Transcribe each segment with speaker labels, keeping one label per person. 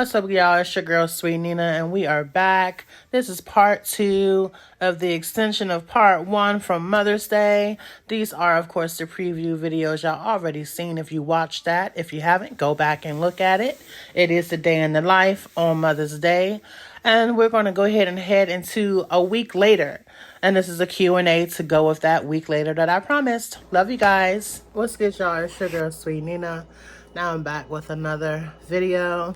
Speaker 1: What's up, y'all? It's your girl, Sweet Nina, and we are back. This is part 2 of the extension of part 1 from Mother's Day. These are, of course, the preview videos y'all already seen if you watched that. If you haven't, go back and look at it. It is the day in the life on Mother's Day. And we're going to go ahead and head into a week later. And this is a Q&A to go with that week later that I promised. Love you guys. What's good, y'all? It's your girl, Sweet Nina. Now I'm back with another video.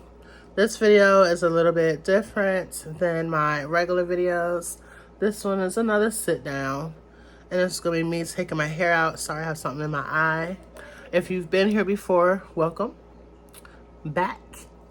Speaker 1: This video is a little bit different than my regular videos. This one is another sit down. And it's going to be me taking my hair out. Sorry, I have something in my eye. If you've been here before, welcome back.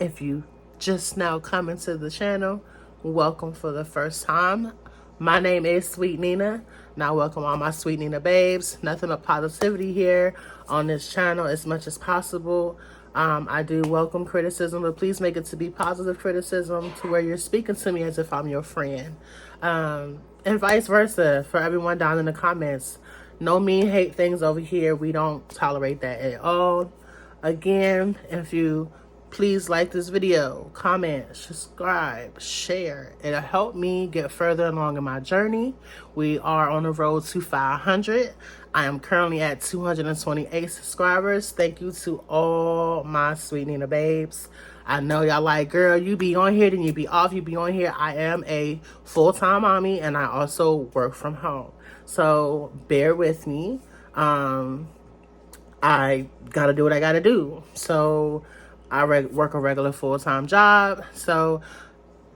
Speaker 1: If you just now come into the channel, welcome for the first time. My name is Sweet Nina. Now welcome all my Sweet Nina babes. Nothing but positivity here on this channel as much as possible. I do welcome criticism, but please make it to be positive criticism to where you're speaking to me as if I'm your friend. And vice versa for everyone down in the comments. No mean hate things over here. We don't tolerate that at all. Again, if you please like this video, comment, subscribe, share. It'll help me get further along in my journey. We are on the road to 500. I am currently at 228 subscribers. Thank you to all my Sweet Nina babes. I know y'all like, girl, you be on here, then you be off, you be on here. I am a full-time mommy, and I also work from home. So bear with me. I gotta do what I gotta do. So I work a regular full-time job. So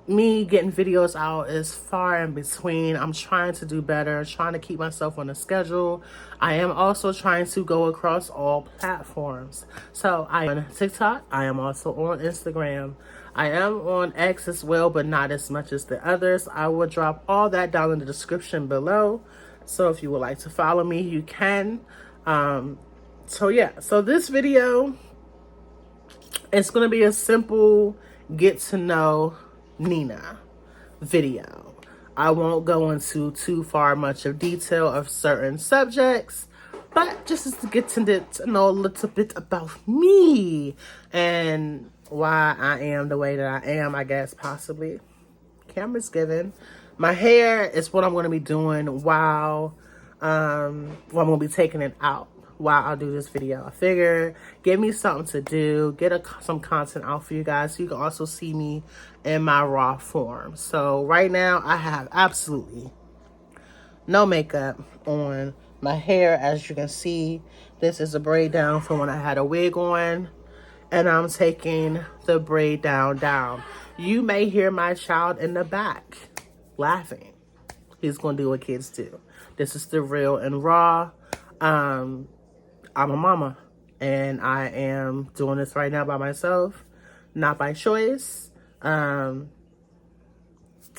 Speaker 1: me getting videos out is far in between. I'm trying to do better, trying to keep myself on a schedule. I am also trying to go across all platforms. So I am on TikTok. I am also on Instagram. I am on X as well, but not as much as the others. I will drop all that down in the description below. So if you would like to follow me, you can. So yeah, so this video, it's going to be a simple get to know Nina video. I won't go into too far much of detail of certain subjects, but just to get to know a little bit about me and why I am the way that I am, I guess, possibly. Camera's given. My hair is what I'm going to be doing while I'm going to be taking it out while I do this video. I figure give me something to do, get some content out for you guys so you can also see me in my raw form. So right now I have absolutely no makeup on. My hair, as you can see, this is a braid down from when I had a wig on, and I'm taking the braid down. You may hear my child in the back laughing. He's gonna do what kids do. This is the real and raw. I'm a mama, and I am doing this right now by myself, not by choice. To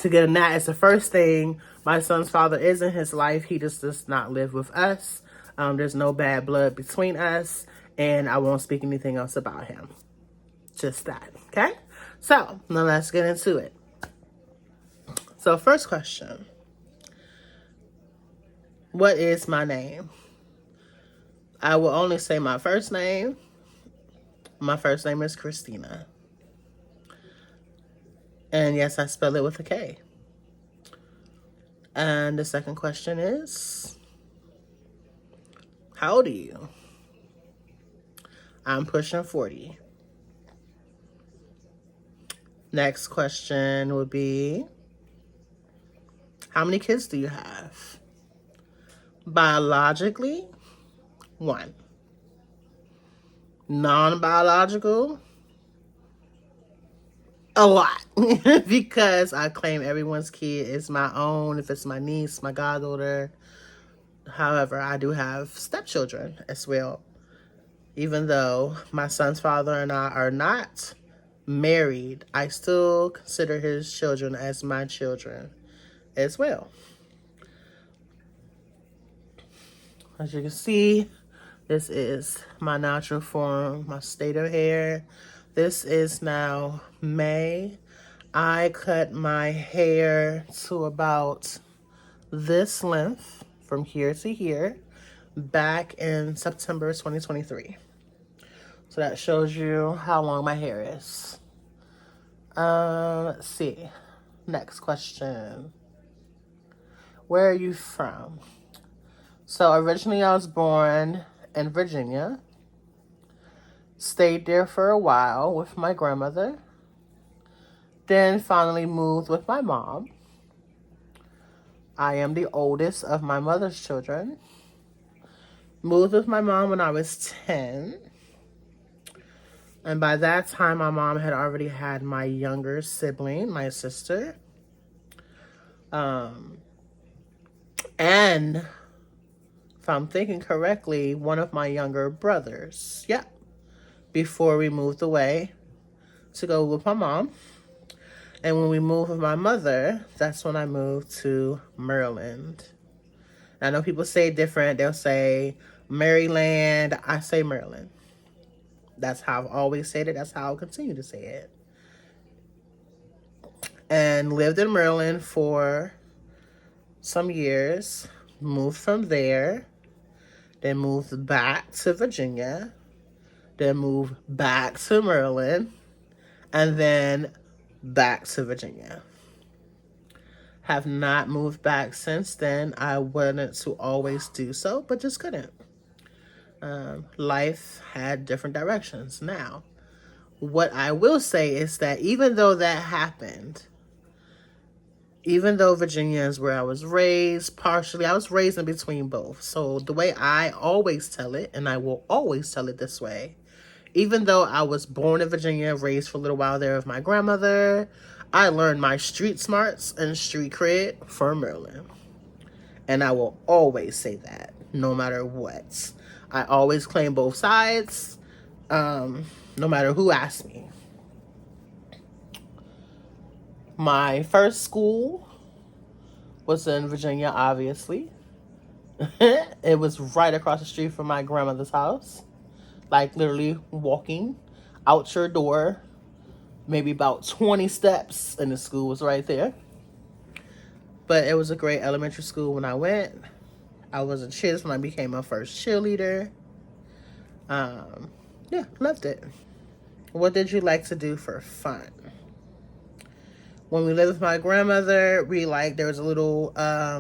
Speaker 1: get a gnat is the first thing. My son's father is in his life. He just does not live with us. There's no bad blood between us, and I won't speak anything else about him. Just that, okay? So, now let's get into it. So, first question. What is my name? I will only say my first name. My first name is Christina. And yes, I spell it with a K. And the second question is, how old are you? I'm pushing 40. Next question would be, how many kids do you have? Biologically, 1. Non-biological, a lot. Because I claim everyone's kid is my own. If it's my niece, my goddaughter. However, I do have stepchildren as well. Even though my son's father and I are not married, I still consider his children as my children as well. As you can see, this is my natural form, my state of hair. This is now May. I cut my hair to about this length from here to here back in September 2023. So that shows you how long my hair is. Let's see. Next question. Where are you from? So originally I was born in Virginia. Stayed there for a while with my grandmother. Then finally moved with my mom. I am the oldest of my mother's children. Moved with my mom when I was 10. And by that time, my mom had already had my younger sibling, my sister. And if I'm thinking correctly, one of my younger brothers. Yeah. Before we moved away to go with my mom. And when we moved with my mother, that's when I moved to Maryland. I know people say different. They'll say Maryland. I say Maryland. That's how I've always said it. That's how I'll continue to say it. And lived in Maryland for some years. Moved from there. Then moved back to Virginia. Then moved back to Maryland. And then back to Virginia. Have not moved back since then. I wanted to always do so, but just couldn't. Life had different directions. Now, what I will say is that even though that happened, even though Virginia is where I was raised, partially, I was raised in between both. So the way I always tell it, and I will always tell it this way, even though I was born in Virginia, raised for a little while there with my grandmother, I learned my street smarts and street cred from Maryland. And I will always say that, no matter what. I always claim both sides, no matter who asks me. My first school was in Virginia, obviously. It was right across the street from my grandmother's house. Like literally walking out your door, maybe about 20 steps, and the school was right there. But it was a great elementary school when I went. I was a cheer when I became my first cheerleader. Yeah, loved it. What did you like to do for fun? When we lived with my grandmother, there was a little,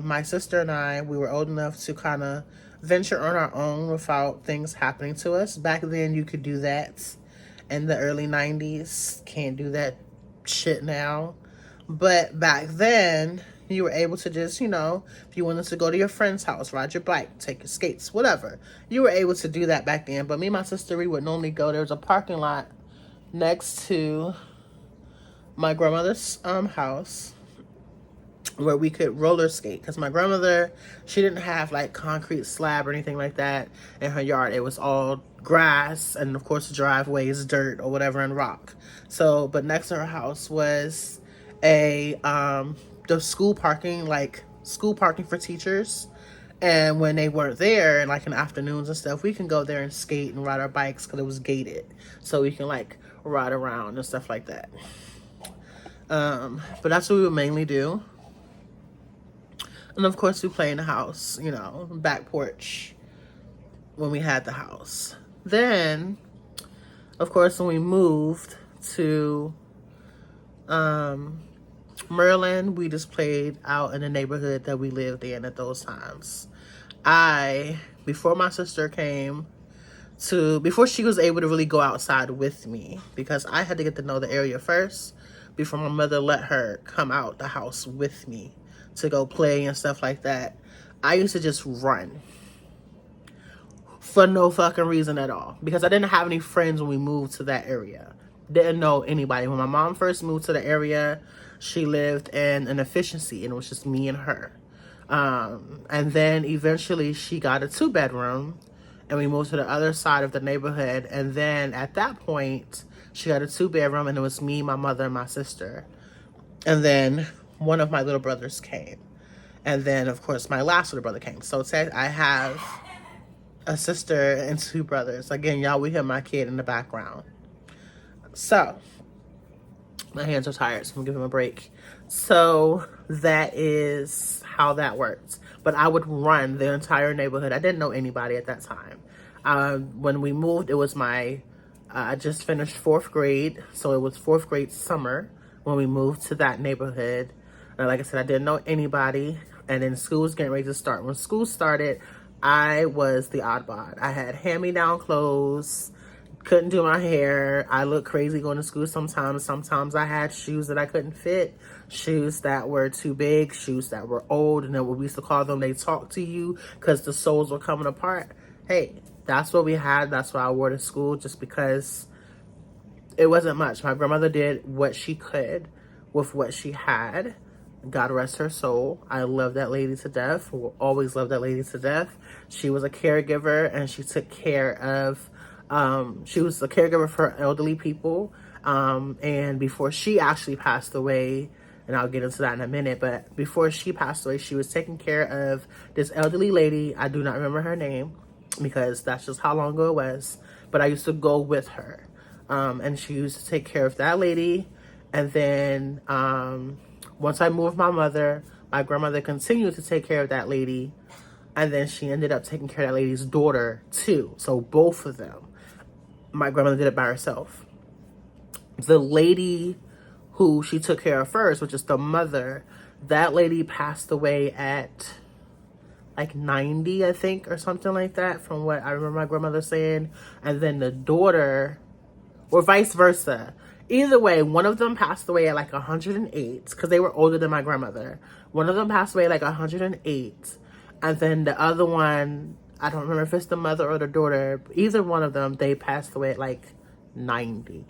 Speaker 1: my sister and I, we were old enough to kind of venture on our own without things happening to us. Back then, you could do that in the early 90s. Can't do that shit now. But back then, you were able to just, if you wanted to go to your friend's house, ride your bike, take your skates, whatever. You were able to do that back then. But me and my sister, we would normally go. There was a parking lot next to my grandmother's house where we could roller skate, because my grandmother, she didn't have like concrete slab or anything like that in her yard. It was all grass, and of course the driveway is dirt or whatever and rock. So but next to her house was a the school parking for teachers. And when they weren't there, like in the afternoons and stuff, we can go there and skate and ride our bikes because it was gated, so we can like ride around and stuff like that. But that's what we would mainly do. And of course we play in the house, back porch when we had the house. Then, of course, when we moved to Maryland, we just played out in the neighborhood that we lived in at those times. Before my sister before she was able to really go outside with me, because I had to get to know the area first before my mother let her come out the house with me to go play and stuff like that. I used to just run for no fucking reason at all, because I didn't have any friends when we moved to that area. Didn't know anybody. When my mom first moved to the area, she lived in an efficiency, and it was just me and her. And then eventually she got a 2-bedroom, and we moved to the other side of the neighborhood. And then at that point, she got a 2-bedroom, and it was me, my mother, and my sister. And then one of my little brothers came. And then, of course, my last little brother came. So I have a sister and 2 brothers. Again, y'all, we hear my kid in the background. So, my hands are tired, so I'm going to give him a break. So, that is how that worked. But I would run the entire neighborhood. I didn't know anybody at that time. When we moved, it was I just finished 4th grade. So, it was 4th grade summer. when we moved to that neighborhood. And like I said, I didn't know anybody. And then school was getting ready to start. When school started, I was the oddball. I had hand-me-down clothes, couldn't do my hair. I looked crazy going to school sometimes. Sometimes I had shoes that I couldn't fit, shoes that were too big, shoes that were old. And then what we used to call them, they talk to you because the soles were coming apart. Hey, that's what we had. That's what I wore to school, just because it wasn't much. My grandmother did what she could with what she had. God rest her soul. I love that lady to death. Will always love that lady to death. She was a caregiver, and she took care of, she was a caregiver for elderly people. And before she actually passed away, and I'll get into that in a minute, but before she passed away, she was taking care of this elderly lady. I do not remember her name because that's just how long ago it was, but I used to go with her. And she used to take care of that lady. And then, once I moved my mother, my grandmother continued to take care of that lady. And then she ended up taking care of that lady's daughter too. So both of them. My grandmother did it by herself. The lady who she took care of first, which is the mother, that lady passed away at like 90, I think, or something like that, from what I remember my grandmother saying. And then the daughter, or vice versa. Either way, one of them passed away at like 108 because they were older than my grandmother. One of them passed away at like 108. And then the other one, I don't remember if it's the mother or the daughter. Either one of them, they passed away at like 90.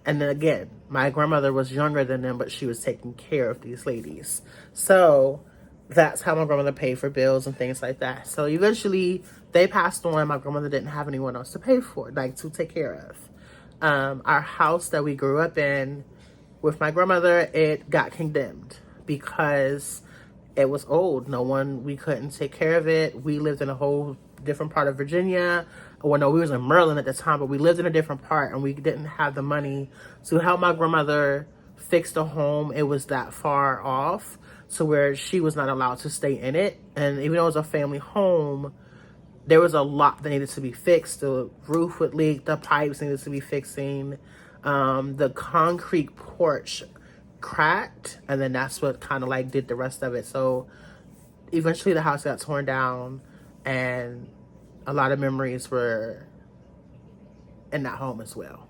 Speaker 1: And then again, my grandmother was younger than them, but she was taking care of these ladies. So that's how my grandmother paid for bills and things like that. So eventually they passed on. My grandmother didn't have anyone else to pay for, like to take care of. Our house that we grew up in with my grandmother, it got condemned because it was old. We couldn't take care of it. We lived in a whole different part of Virginia. Well, no, we was in Maryland at the time, but we lived in a different part, and we didn't have the money to help my grandmother fix the home. It was that far off to where she was not allowed to stay in it. And even though it was a family home, there was a lot that needed to be fixed. The roof would leak, the pipes needed to be fixing, the concrete porch cracked, and then that's what kind of like did the rest of it. So eventually the house got torn down, and a lot of memories were in that home as well.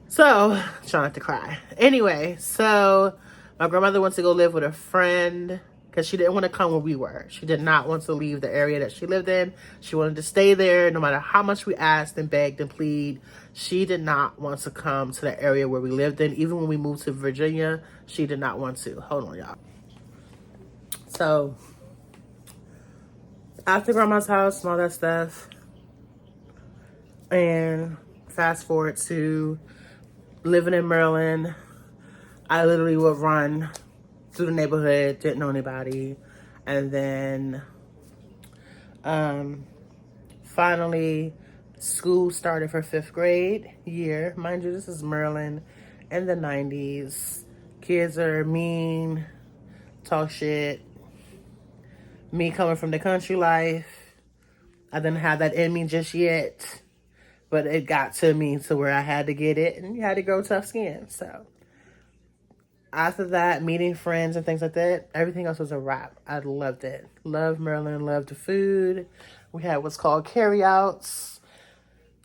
Speaker 1: So, try not to cry. Anyway, so my grandmother went to go live with a friend because she didn't want to come where we were. She did not want to leave the area that she lived in. She wanted to stay there no matter how much we asked and begged and plead. She did not want to come to the area where we lived in. Even when we moved to Virginia, she did not want to. Hold on, y'all. So, after grandma's house and all that stuff, and fast forward to living in Maryland, I literally would run through the neighborhood, didn't know anybody. And then finally school started for 5th grade year. Mind you, this is Maryland in the 90s. Kids are mean, talk shit. Me coming from the country life, I didn't have that in me just yet, but it got to me to where I had to get it, and you had to grow tough skin. So after that, meeting friends and things like that, everything else was a wrap. I loved it. Loved Maryland, loved the food. We had what's called carryouts.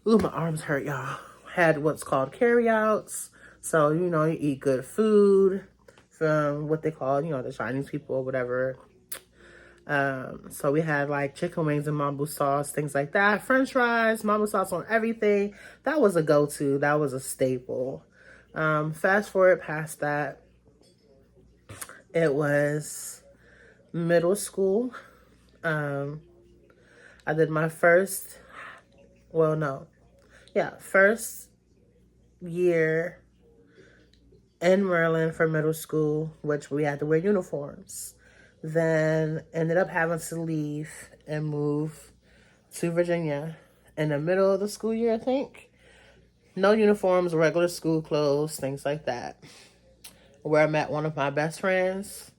Speaker 1: Ooh, my arms hurt, y'all. Had what's called carryouts. So, you know, you eat good food from what they call, you know, the Chinese people or whatever. So we had like chicken wings and mambo sauce, things like that. French fries, mambo sauce on everything. That was a go-to. That was a staple. Fast forward past that, it was middle school. I did my first year in Maryland for middle school, which we had to wear uniforms. Then ended up having to leave and move to Virginia in the middle of the school year, I think. No uniforms, regular school clothes, things like that. Where I met one of my best friends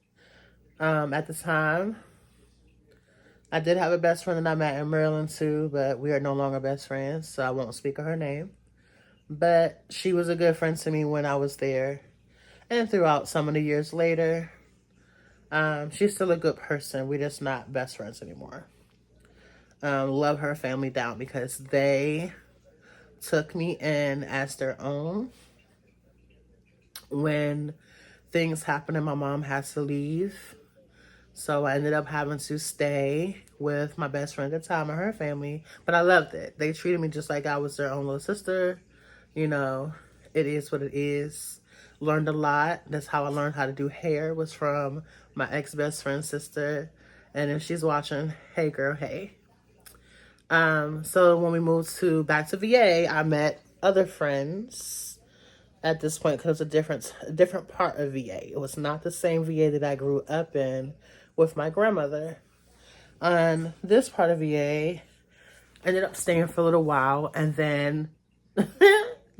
Speaker 1: at the time. I did have a best friend that I met in Maryland too, but we are no longer best friends, so I won't speak of her name. But she was a good friend to me when I was there. And throughout some of the years later, she's still a good person. We're just not best friends anymore. Love her family down because they took me in as their own. When things happened and my mom has to leave, so I ended up having to stay with my best friend at the time and her family. But I loved it. They treated me just like I was their own little sister. You know, it is what it is. Learned a lot. That's how I learned how to do hair, was from my ex-best friend's sister. And if she's watching, hey girl, hey. So when we moved back to VA, I met other friends at this point because it's a different part of VA. It was not the same VA that I grew up in with my grandmother. On this part of VA, I ended up staying for a little while and then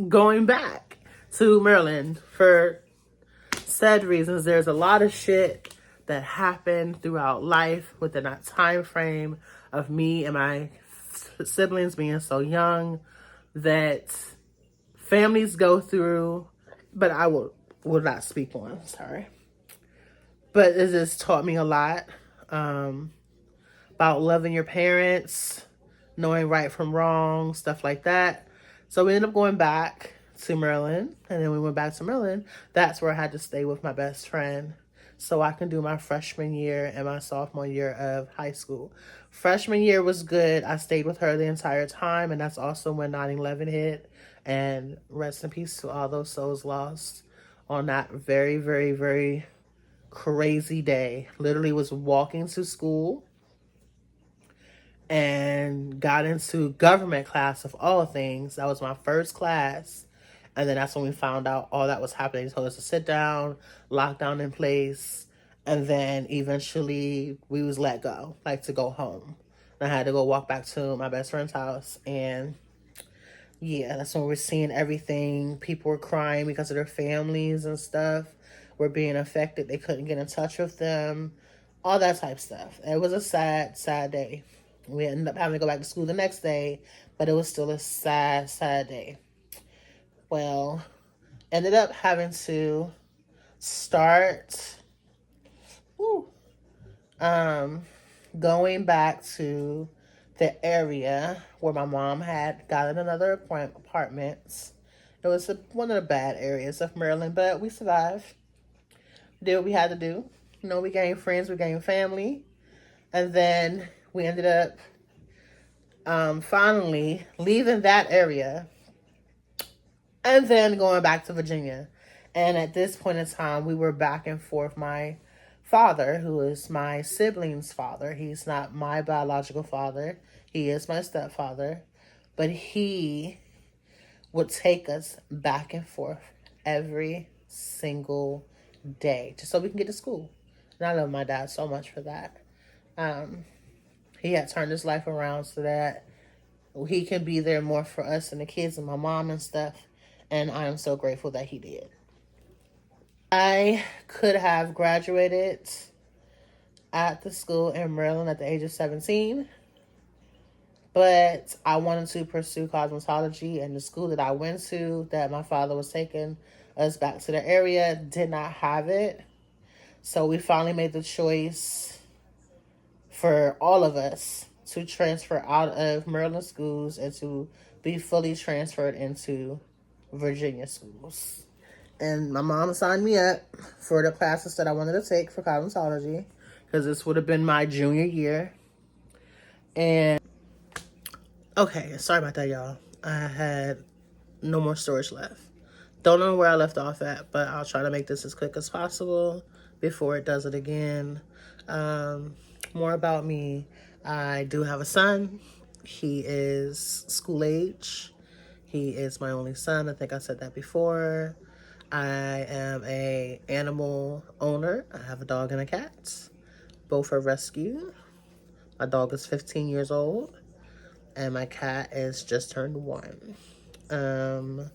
Speaker 1: going back to Maryland for said reasons. There's a lot of shit that happened throughout life within that time frame of me and my siblings being so young that families go through, but I will not speak on, sorry. But it just taught me a lot about loving your parents, knowing right from wrong, stuff like that. So we ended up going back to Maryland, and then we went back to Maryland. That's where I had to stay with my best friend so I can do my freshman year and my sophomore year of high school. Freshman year was good. I stayed with her the entire time, and that's also when 9/11 hit. And rest in peace to all those souls lost on that very, very, very crazy day. Literally was walking to school and got into government class of all things. That was my first class. And then that's when we found out all that was happening. They told us to sit down, lockdown in place. And then eventually we was let go, like to go home. And I had to go walk back to my best friend's house. And yeah, that's when we're seeing everything. People were crying because of their families and stuff were being affected. They couldn't get in touch with them. All that type of stuff. It was a sad, sad day. We ended up having to go back to school the next day, but it was still a sad, sad day. Well, ended up having to start going back to the area where my mom had gotten another apartment. It was one of the bad areas of Maryland, but we survived. Did what we had to do. You know, we gained friends, we gained family. And then we ended up finally leaving that area and then going back to Virginia. And at this point in time, we were back and forth. My father, who is my sibling's father, he's not my biological father. He is my stepfather. But he would take us back and forth every single day just so we can get to school. And I love my dad so much for that. He had turned his life around so that he can be there more for us and the kids and my mom and stuff. And I am so grateful that he did. I could have graduated at the school in Maryland at the age of 17. But I wanted to pursue cosmetology, and the school that I went to, that my father was taking us back to the area, did not have it. So we finally made the choice for all of us to transfer out of Maryland schools and to be fully transferred into Virginia schools. And my mom signed me up for the classes that I wanted to take for cosmetology, because this would have been my junior year. And okay, sorry about that, y'all. I had no more storage left. Don't know where I left off at, but I'll try to make this as quick as possible before it does it again. More about me. I do have a son. He is school age. He is my only son. I think I said that before. I am a animal owner. I have a dog and a cat. Both are rescue. My dog is 15 years old. And my cat is just turned 1.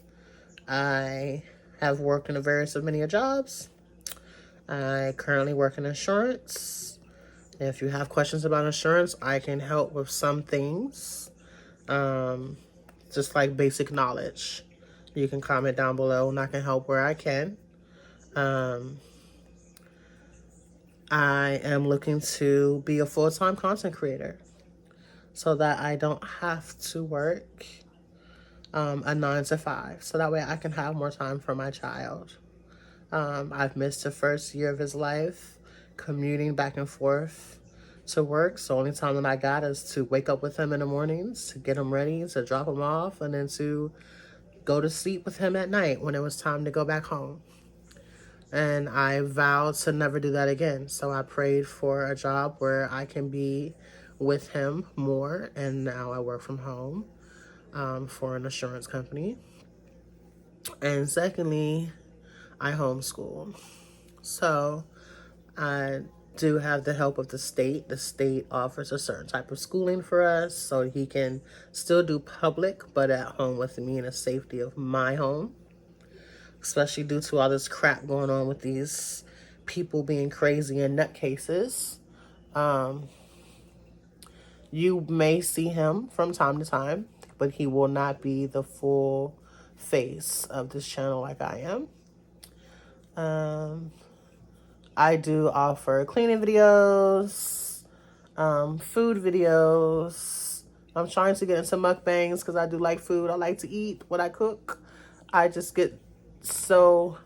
Speaker 1: I have worked in various of many jobs. I currently work in insurance. If you have questions about insurance, I can help with some things. Just like basic knowledge. You can comment down below and I can help where I can. Um, I am looking to be a full-time content creator so that I don't have to work a 9 to 5. So that way I can have more time for my child. I've missed the first year of his life commuting back and forth to work. So only time that I got is to wake up with him in the mornings, to get him ready, to drop him off, and then to go to sleep with him at night when it was time to go back home. And I vowed to never do that again. So I prayed for a job where I can be with him more. And now I work from home for an insurance company. And secondly, I homeschool. So I do have the help of the state. The state offers a certain type of schooling for us so he can still do public, but at home with me in the safety of my home. Especially due to all this crap going on with these people being crazy and nutcases. You may see him from time to time, but he will not be the full face of this channel like I am. I do offer cleaning videos, food videos. I'm trying to get into mukbangs because I do like food. I like to eat what I cook. I just get so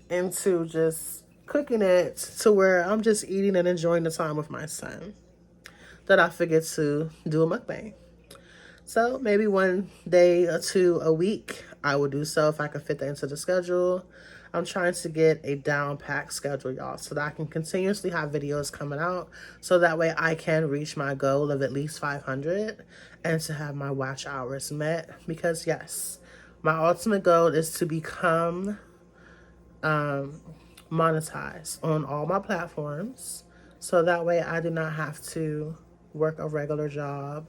Speaker 1: into just cooking it to where I'm just eating and enjoying the time with my son that I forget to do a mukbang. So maybe one day or two a week I will do so if I can fit that into the schedule. I'm trying to get a down-packed schedule, y'all, so that I can continuously have videos coming out so that way I can reach my goal of at least 500 and to have my watch hours met. Because yes, my ultimate goal is to become monetized on all my platforms so that way I do not have to work a regular job,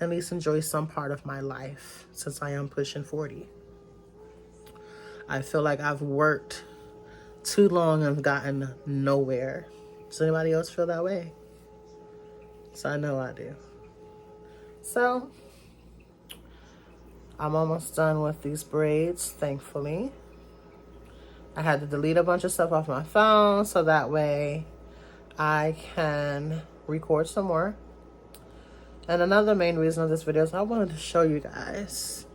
Speaker 1: at least enjoy some part of my life since I am pushing 40. I feel like I've worked too long and gotten nowhere. Does anybody else feel that way? So I know I do. So I'm almost done with these braids, thankfully. I had to delete a bunch of stuff off my phone so that way I can record some more. And another main reason of this video is I wanted to show you guys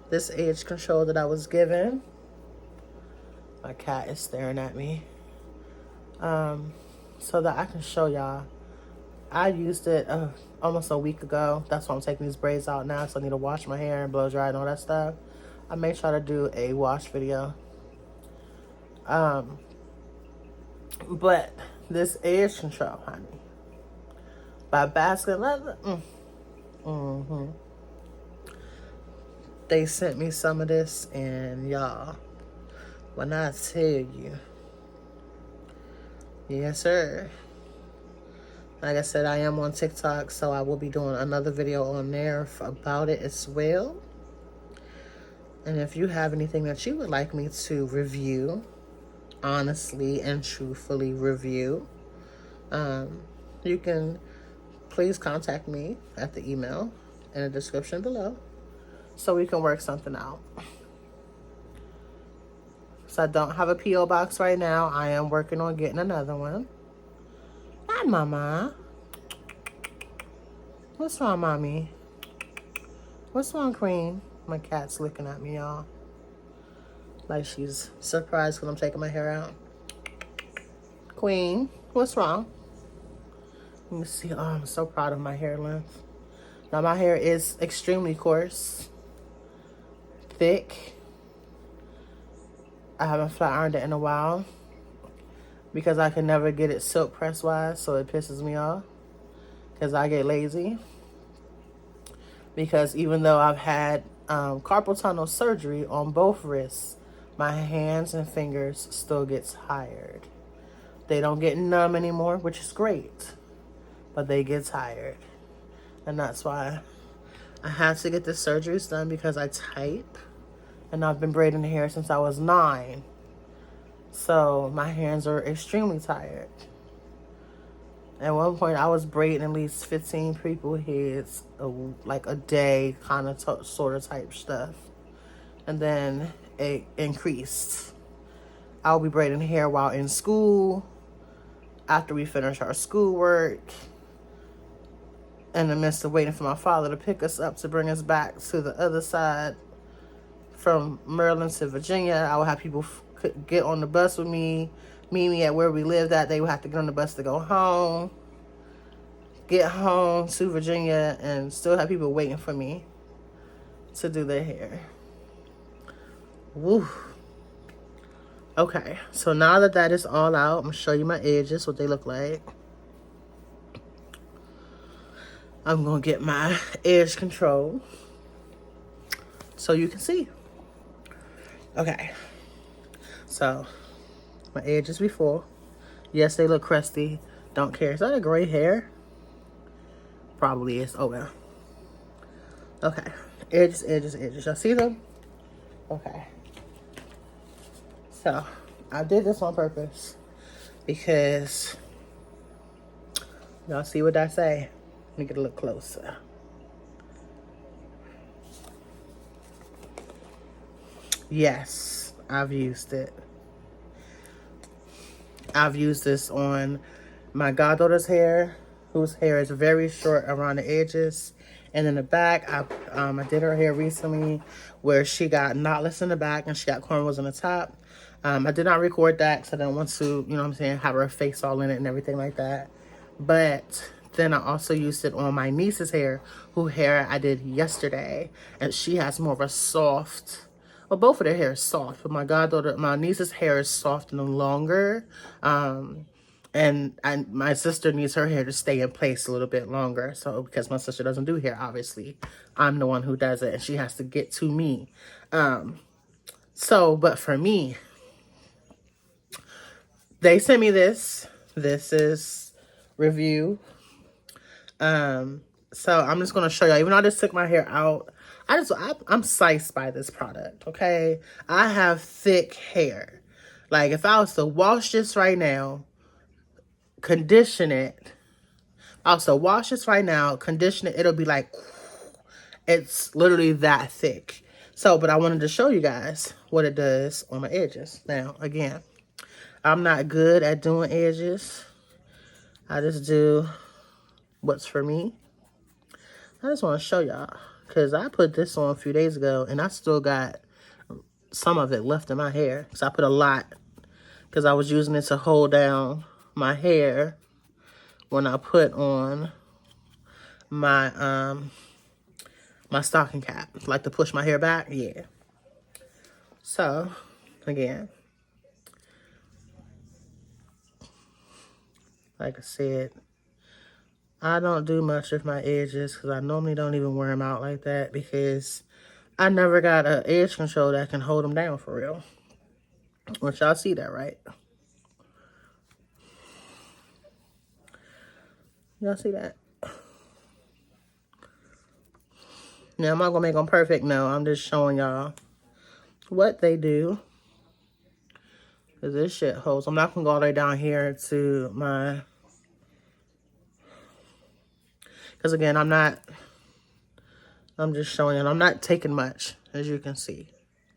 Speaker 1: this age control that I was given. My cat is staring at me. So that I can show y'all. I used it almost a week ago. That's why I'm taking these braids out now. So I need to wash my hair and blow dry and all that stuff. I may try to do a wash video. But this age control, honey, by Basket Leather, they sent me some of this, and y'all, when I tell you, yes sir. Like I said, I am on TikTok, so I will be doing another video on there about it as well. And if you have anything that you would like me to review, honestly and truthfully review, you can please contact me at the email in the description below so we can work something out. So I don't have a P.O. box right now. I am working on getting another one. Hi, Mama. What's wrong, Mommy? What's wrong, Queen? My cat's looking at me, y'all. Like she's surprised when I'm taking my hair out. Queen, what's wrong? Let me see. Oh, I'm so proud of my hair length. Now my hair is extremely coarse, thick. I haven't flat ironed it in a while because I can never get it silk press wise, so it pisses me off because I get lazy. Because even though I've had carpal tunnel surgery on both wrists, my hands and fingers still get tired. They don't get numb anymore, which is great, but they get tired. And that's why I had to get the surgeries done, because I type and I've been braiding the hair since I was 9. So my hands are extremely tired. At one point I was braiding at least 15 people heads like a day, kind of sort of type stuff. And then it increased I'll be braiding hair while in school, after we finish our schoolwork, in the midst of waiting for my father to pick us up to bring us back to the other side from Maryland to Virginia. I would have people get on the bus with me, meet me at where we lived at. They would have to get on the bus to go home, get home to Virginia, and still have people waiting for me to do their hair. Woo. Okay, so now that that is all out, I'm going to show you my edges, what they look like. I'm going to get my edge control so you can see. Okay, so my edges before. Yes, they look crusty. Don't care. Is that a gray hair? Probably is. Oh, well. Okay, edges, edges, edges. Y'all see them? Okay. So, I did this on purpose because y'all see what I say? Let me get a little closer. Yes, I've used it. I've used this on my goddaughter's hair, whose hair is very short around the edges. And in the back, I did her hair recently where she got knotless in the back and she got cornrows on the top. I did not record that because I didn't want to, you know what I'm saying, have her face all in it and everything like that. But then I also used it on my niece's hair, whose hair I did yesterday. And she has more of a soft, well, both of their hair is soft, but my niece's hair is soft and longer. And my sister needs her hair to stay in place a little bit longer. So, because my sister doesn't do hair, obviously, I'm the one who does it, and she has to get to me. But for me, they sent me this. This is review. So I'm just going to show y'all, even though I just took my hair out, I'm sized by this product, okay? I have thick hair. Like, if I was to wash this right now, condition it, it'll be like, it's literally that thick. So, but I wanted to show you guys what it does on my edges. Now, again, I'm not good at doing edges. I just do what's for me. I just want to show y'all, because I put this on a few days ago, and I still got some of it left in my hair. So I put a lot, because I was using it to hold down my hair when I put on my my stocking cap, like to push my hair back. Yeah. So again, like I said, I don't do much with my edges because I normally don't even wear them out like that, because I never got an edge control that can hold them down for real. Which y'all see that, right? Y'all see that? Now, am I gonna make them perfect? No, I'm just showing y'all what they do. Because this shit holds. I'm not gonna go all the way down here to my, because again, I'm just showing you. I'm not taking much, as you can see.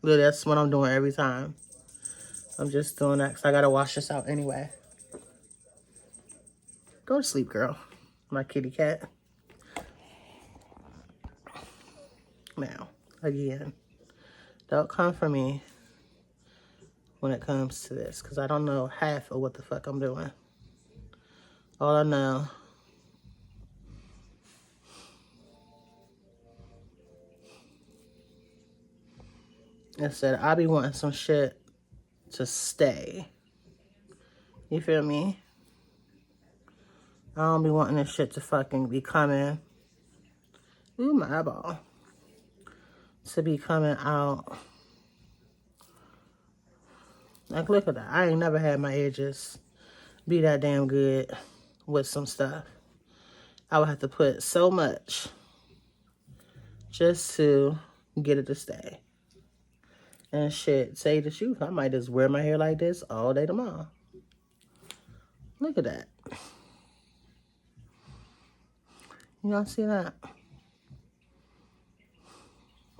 Speaker 1: Look, that's what I'm doing every time. I'm just doing that because I gotta wash this out anyway. Go to sleep, girl. My kitty cat. Now, again, don't come for me when it comes to this, because I don't know half of what the fuck I'm doing. All I know is that I be wanting some shit to stay. You feel me? I don't be wanting this shit to fucking be coming. Ooh, my eyeball. To be coming out. Like, look at that. I ain't never had my edges be that damn good with some stuff. I would have to put so much just to get it to stay. And shit, say the truth, I might just wear my hair like this all day tomorrow. Look at that. Y'all see that?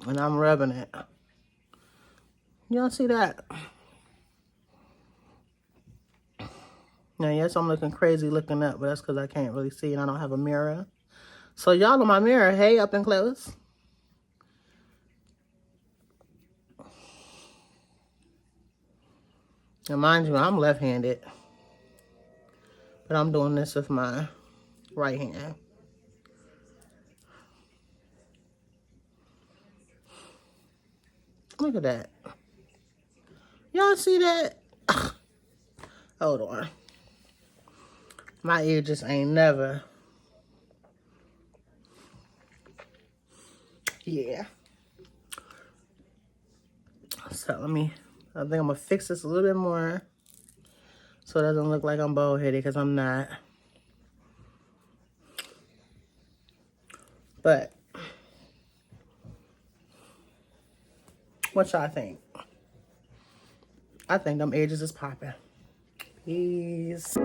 Speaker 1: And I'm rubbing it. Y'all see that? Now, yes, I'm looking crazy looking up, but that's because I can't really see and I don't have a mirror. So y'all in my mirror, hey, up and close. And mind you, I'm left-handed, but I'm doing this with my right hand. Look at that. Y'all see that? Hold on. My ear just ain't never. Yeah. So I think I'm gonna fix this a little bit more so it doesn't look like I'm bald-headed, because I'm not. But what y'all think? I think them edges is popping. Peace.